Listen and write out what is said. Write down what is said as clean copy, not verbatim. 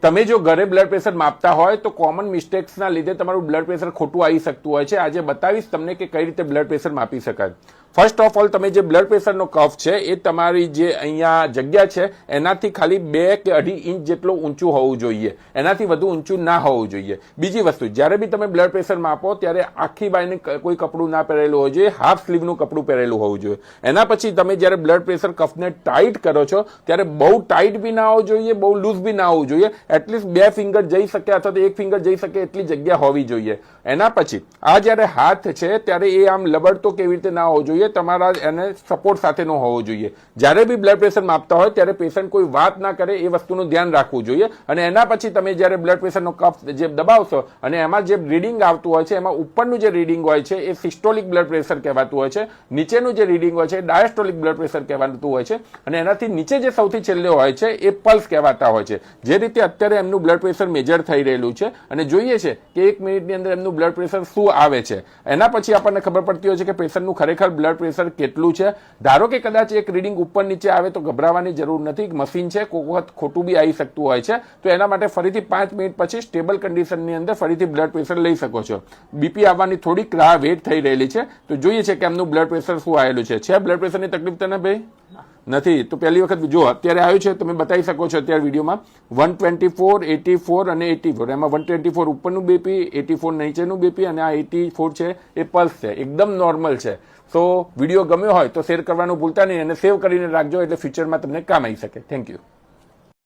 તમે જો ઘરે બ્લડ પ્રેશર માપતા હોય તો કોમન મિસ્ટેક્સના લીધે તમારું બ્લડ પ્રેશર ખોટું આવી શકતું હોય છે. આજે બતાવીશ તમને કે કઈ રીતે બ્લડ પ્રેશર માપી શકાય. ફર્સ્ટ ઓફ ઓલ, તમે જે બ્લડ પ્રેશરનો કફ છે એ તમારી જે અહીંયા જગ્યા છે એનાથી ખાલી 2 કે 2.5 ઇંચ જેટલું ઊંચું હોવું જોઈએ, એનાથી વધુ ઊંચું ના હોવું જોઈએ. બીજી વસ્તુ, જ્યારે બી તમે બ્લડ પ્રેશર માપો ત્યારે આખી બાઈને કોઈ કપડું ના પહેરેલું હોવું જોઈએ, હાફ સ્લીવનું કપડું પહેરેલું હોવું જોઈએ. એના પછી તમે જ્યારે બ્લડ પ્રેશર કફને ટાઈટ કરો છો ત્યારે બહુ ટાઈટ બી ના હોવું જોઈએ, બહુ લૂઝ બી ના હોવું જોઈએ. એટલીસ્ટ 2 ફિંગર જઈ શકે અથવા તો 1 ફિંગર જઈ શકે એટલી જગ્યા હોવી જોઈએ. એના પછી આ જ્યારે હાથ છે ત્યારે એ આમ લબડતો કેવી રીતે ના હોવો જોઈએ, તમારા એને સપોર્ટ સાથેનો હોવો જોઈએ. જ્યારે બી બ્લડ પ્રેશર માપતા હોય ત્યારે પેશન્ટ કોઈ વાત ના કરે એ વસ્તુનું ધ્યાન રાખવું જોઈએ. અને એના પછી તમે જ્યારે બ્લડ પ્રેશરનો કફ જે દબાવશો અને એમાં જે રીડિંગ આવતું હોય છે એમાં ઉપરનું જે રીડિંગ હોય છે એ સિસ્ટોલિક બ્લડ પ્રેશર કહેવાતું હોય છે, નીચેનું જે રીડિંગ હોય છે એ ડાયસ્ટોલિક બ્લડ પ્રેશર કહેવાતું હોય છે, અને એનાથી નીચે જે સૌથી છેલ્લે હોય છે એ પલ્સ કહેવાતા હોય છે. જે રીતે અત્યારે એમનું બ્લડ પ્રેશર મેજર થઈ રહેલું છે અને જોઈએ છે કે 1 મિનિટની અંદર એમનું બ્લડ પ્રેશર શું આવે છે, એના પછી આપણને ખબર પડતી હોય છે કે પેશન્ટનું ખરેખર બ્લડ પ્રેશર કેટલું છે. ધારો કે કદાચ એક રીડિંગ ઉપર નીચે આવે તો ગભરાવાની જરૂર નથી, મશીન છે, કોઈ વખત ખોટું બી આવી શકતું હોય છે. તો એના માટે ફરીથી 5 મિનિટ પછી સ્ટેબલ કન્ડિશનની અંદર ફરીથી બ્લડ પ્રેશર લઈ શકો છો. બીપી આવવાની થોડીક રાહ વેટ થઈ રહેલી છે, તો જોઈએ છે કે એમનું બ્લડ પ્રેશર શું આવેલું છે. બ્લડ પ્રેશરની તકલીફ તને ભાઈ નથી? તો પહેલી વખત જો અત્યારે આવ્યું છે, તમે બતાવી શકો છો અત્યારે વિડીયોમાં 124, 84 અને 84. એમાં 124 ઉપરનું બીપી, 84 નીચેનું બીપી અને આ 84 છે એ પલ્સ છે, એકદમ નોર્મલ છે. તો વિડીયો ગમ્યો હોય તો શેર કરવાનું ભૂલતા નહીં અને સેવ કરીને રાખજો, એટલે ફ્યુચરમાં તમને કામ આવી શકે. Thank you.